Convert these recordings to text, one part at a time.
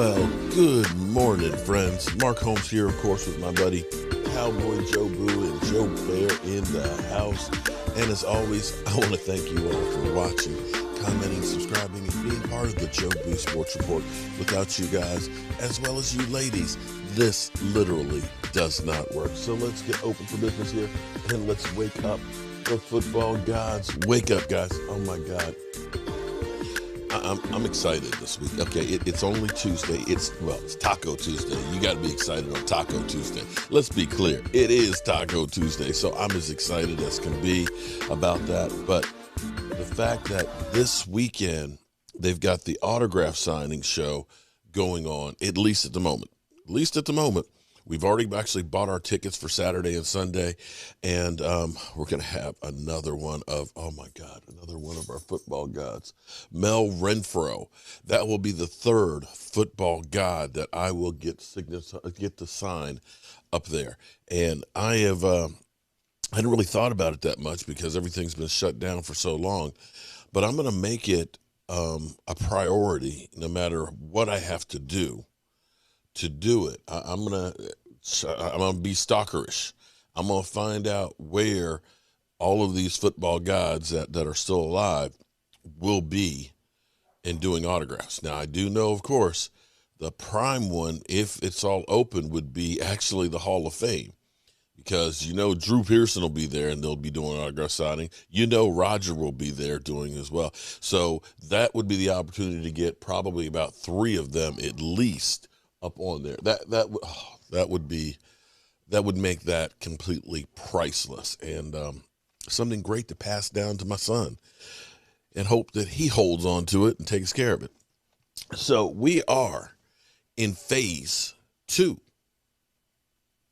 Well, good morning, friends. Mark Holmes here, of course, with my buddy Cowboy Joe Boo and Joe Bear in the house. And as always, I want to thank you all for watching, commenting, subscribing, and being part of the Joe Boo Sports Report. Without you guys, as well as you ladies, this literally does not work. So let's get open for business here, and let's wake up the football gods. Wake up, guys. Oh, my God. I'm excited this week. Okay, it's only Tuesday. It's Taco Tuesday. You got to be excited on Taco Tuesday. Let's be clear. It is Taco Tuesday, so I'm as excited as can be about that. But the fact that this weekend they've got the autograph signing show going on, at least at the moment. We've already actually bought our tickets for Saturday and Sunday, and we're going to have another one of our football gods, Mel Renfro. That will be the third football god that I will get to sign up there. And I hadn't really thought about it that much because everything's been shut down for so long, but I'm going to make it a priority no matter what I have to do it. I'm gonna be stalkerish. I'm gonna find out where all of these football gods that are still alive will be in doing autographs. Now, I do know, of course, the prime one, if it's all open, would be actually the Hall of Fame, because Drew Pearson will be there and they'll be doing autograph signing. Roger will be there doing as well. So that would be the opportunity to get probably about three of them at least up on there. That would make that completely priceless, and something great to pass down to my son and hope that he holds on to it and takes care of it. So we are in phase 2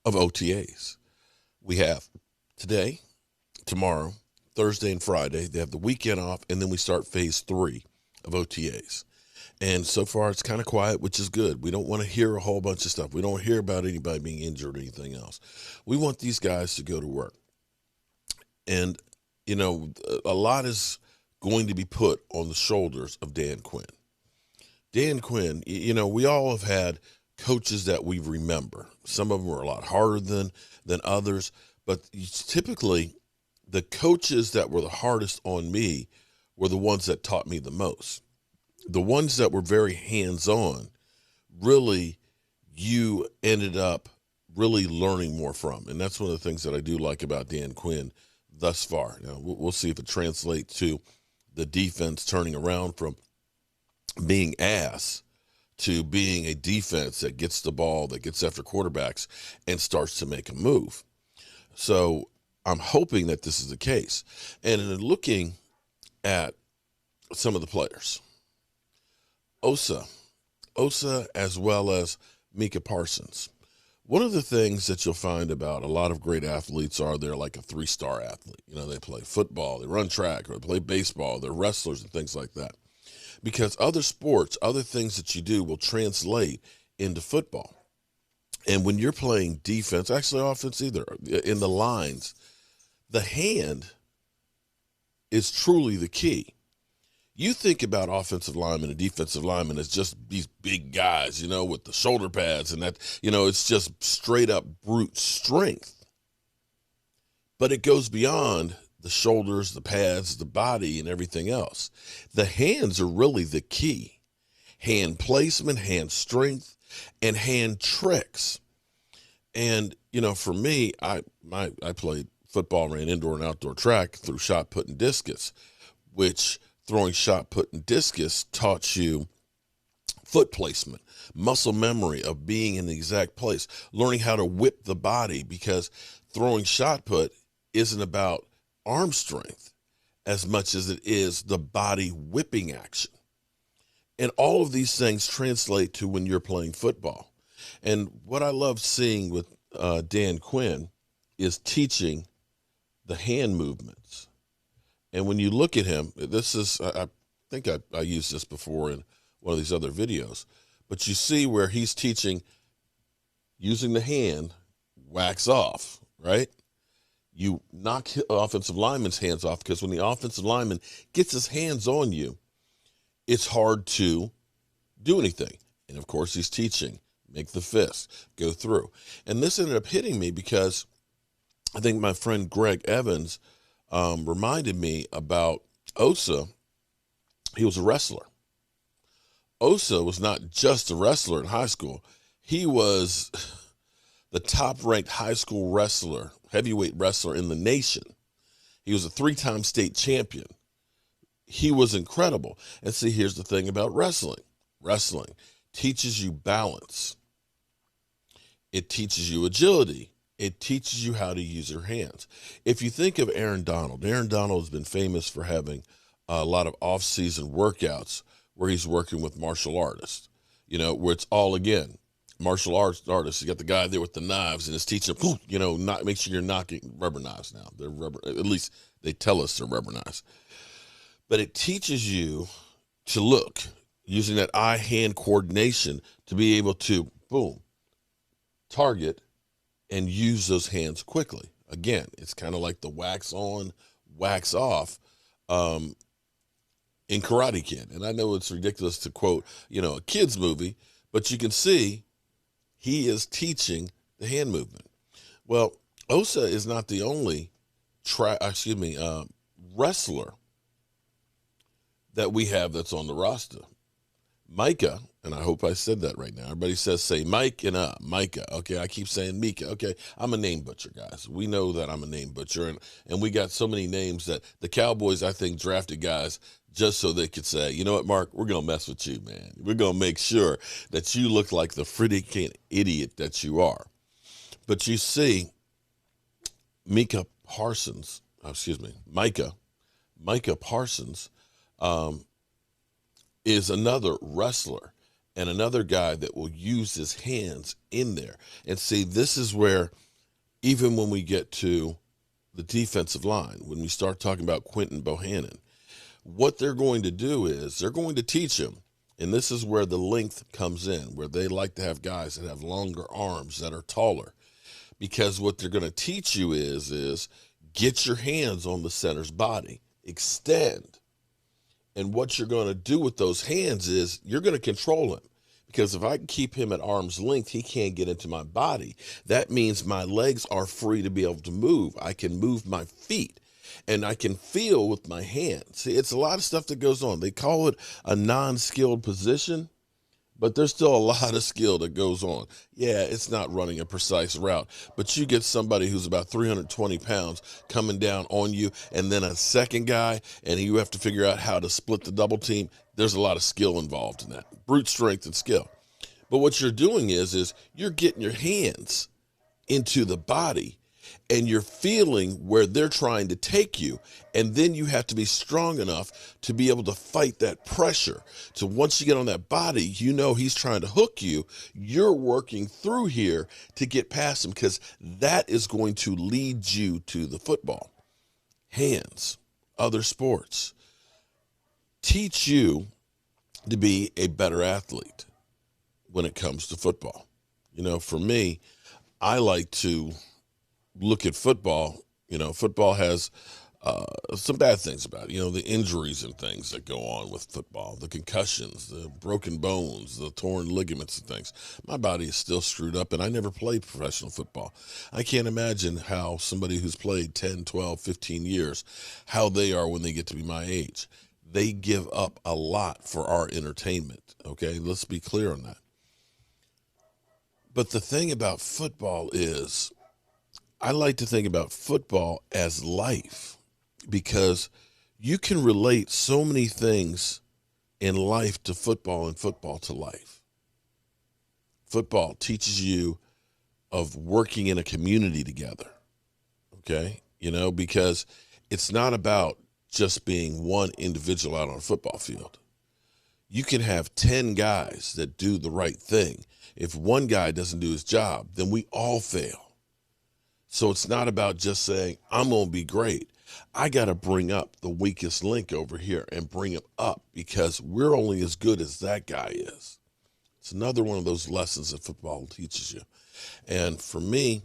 of OTAs. We have today, tomorrow, Thursday, and Friday. They have the weekend off, and then we start phase 3 of OTAs. And so far, it's kind of quiet, which is good. We don't want to hear a whole bunch of stuff. We don't hear about anybody being injured or anything else. We want these guys to go to work. And, a lot is going to be put on the shoulders of Dan Quinn. Dan Quinn, we all have had coaches that we remember. Some of them were a lot harder than others. But typically, the coaches that were the hardest on me were the ones that taught me the most. The ones that were very hands-on, really, you ended up really learning more from. And that's one of the things that I do like about Dan Quinn thus far. Now, we'll see if it translates to the defense turning around from being ass to being a defense that gets the ball, that gets after quarterbacks, and starts to make a move. So I'm hoping that this is the case. And in looking at some of the players, Osa, as well as Micah Parsons. One of the things that you'll find about a lot of great athletes are they're like a 3-star athlete. They play football, they run track, or they play baseball, they're wrestlers and things like that. Because other sports, other things that you do will translate into football. And when you're playing defense, actually offense either, in the lines, the hand is truly the key. You think about offensive linemen and defensive linemen as just these big guys, with the shoulder pads and that, it's just straight up brute strength. But it goes beyond the shoulders, the pads, the body, and everything else. The hands are really the key. Hand placement, hand strength, and hand tricks. And, for me, I played football, ran indoor and outdoor track through shot put and discus, which throwing shot put and discus taught you foot placement, muscle memory of being in the exact place, learning how to whip the body, because throwing shot put isn't about arm strength as much as it is the body whipping action. And all of these things translate to when you're playing football. And what I love seeing with Dan Quinn is teaching the hand movements. And when you look at him, this is, I think I used this before in one of these other videos, but you see where he's teaching using the hand, wax off, right? You knock offensive lineman's hands off, because when the offensive lineman gets his hands on you, it's hard to do anything. And of course, he's teaching, make the fist, go through. And this ended up hitting me because I think my friend Greg Evans reminded me about Osa. He was a wrestler. Osa was not just a wrestler in high school. He was the top-ranked high school wrestler, heavyweight wrestler in the nation. He was a 3-time state champion. He was incredible. And see, here's the thing about wrestling. Wrestling teaches you balance. It teaches you agility. It teaches you how to use your hands. If you think of Aaron Donald has been famous for having a lot of off-season workouts where he's working with martial artists, where it's all, again, martial artists. You got the guy there with the knives and is teaching, not make sure you're knocking rubber knives now. They're rubber, at least they tell us they're rubber knives. But it teaches you to look, using that eye-hand coordination to be able to, boom, target and use those hands quickly. Again, it's kind of like the wax on, wax off in Karate Kid. And I know it's ridiculous to quote, a kid's movie, but you can see he is teaching the hand movement. Well, Osa is not the only wrestler that we have that's on the roster. Micah, and I hope I said that right now. Everybody say Mike and Micah. Okay, I keep saying Mika. Okay, I'm a name butcher, guys. We know that I'm a name butcher, and we got so many names that the Cowboys, I think, drafted guys just so they could say, you know what, Mark, we're going to mess with you, man. We're going to make sure that you look like the freaking idiot that you are. But you see, Micah Parsons, is another wrestler and another guy that will use his hands in there. And see, this is where, even when we get to the defensive line, when we start talking about Quentin Bohannon, what they're going to do is they're going to teach him, and this is where the length comes in, where they like to have guys that have longer arms, that are taller, because what they're going to teach you is get your hands on the center's body, extend. And what you're going to do with those hands is you're going to control him, because if I can keep him at arm's length, he can't get into my body. That means my legs are free to be able to move. I can move my feet, and I can feel with my hands. See, it's a lot of stuff that goes on. They call it a non-skilled position, but there's still a lot of skill that goes on. Yeah, it's not running a precise route, but you get somebody who's about 320 pounds coming down on you, and then a second guy, and you have to figure out how to split the double team. There's a lot of skill involved in that, brute strength and skill. But what you're doing is you're getting your hands into the body, and you're feeling where they're trying to take you. And then you have to be strong enough to be able to fight that pressure. So once you get on that body, he's trying to hook you. You're working through here to get past him, because that is going to lead you to the football. Hands, other sports, teach you to be a better athlete when it comes to football. For me, I like to look at football. Football has some bad things about it. The injuries and things that go on with football, the concussions, the broken bones, the torn ligaments and things. My body is still screwed up, and I never played professional football. I can't imagine how somebody who's played 10, 12, 15 years, how they are when they get to be my age. They give up a lot for our entertainment, okay? Let's be clear on that. But the thing about football is, I like to think about football as life, because you can relate so many things in life to football and football to life. Football teaches you of working in a community together, okay? Because it's not about just being one individual out on a football field. You can have 10 guys that do the right thing. If one guy doesn't do his job, then we all fail. So it's not about just saying, I'm going to be great. I got to bring up the weakest link over here and bring him up, because we're only as good as that guy is. It's another one of those lessons that football teaches you. And for me,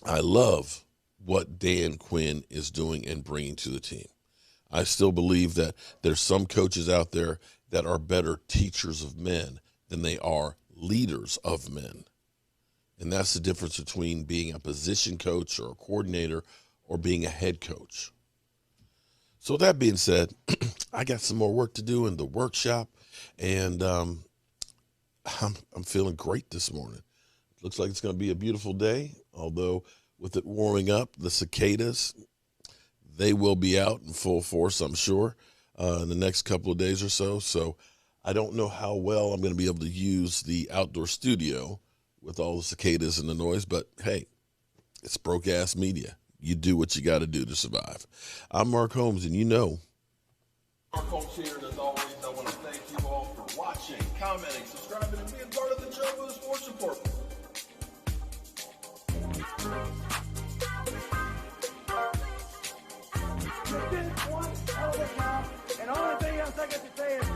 I love what Dan Quinn is doing and bringing to the team. I still believe that there's some coaches out there that are better teachers of men than they are leaders of men. And that's the difference between being a position coach or a coordinator or being a head coach. So that being said, I got some more work to do in the workshop, and I'm feeling great this morning. Looks like it's going to be a beautiful day, although with it warming up, the cicadas, they will be out in full force, I'm sure, in the next couple of days or so. So I don't know how well I'm going to be able to use the outdoor studio with all the cicadas and the noise, but hey, it's broadcast media. You do what you got to do to survive. I'm Mark Holmes, and you know. Mark Holmes here, and as always, I want to thank you all for watching, commenting, subscribing, and being part of the Joe Boo Sports Report. You did one hell of a job, and the only thing else I got to say is,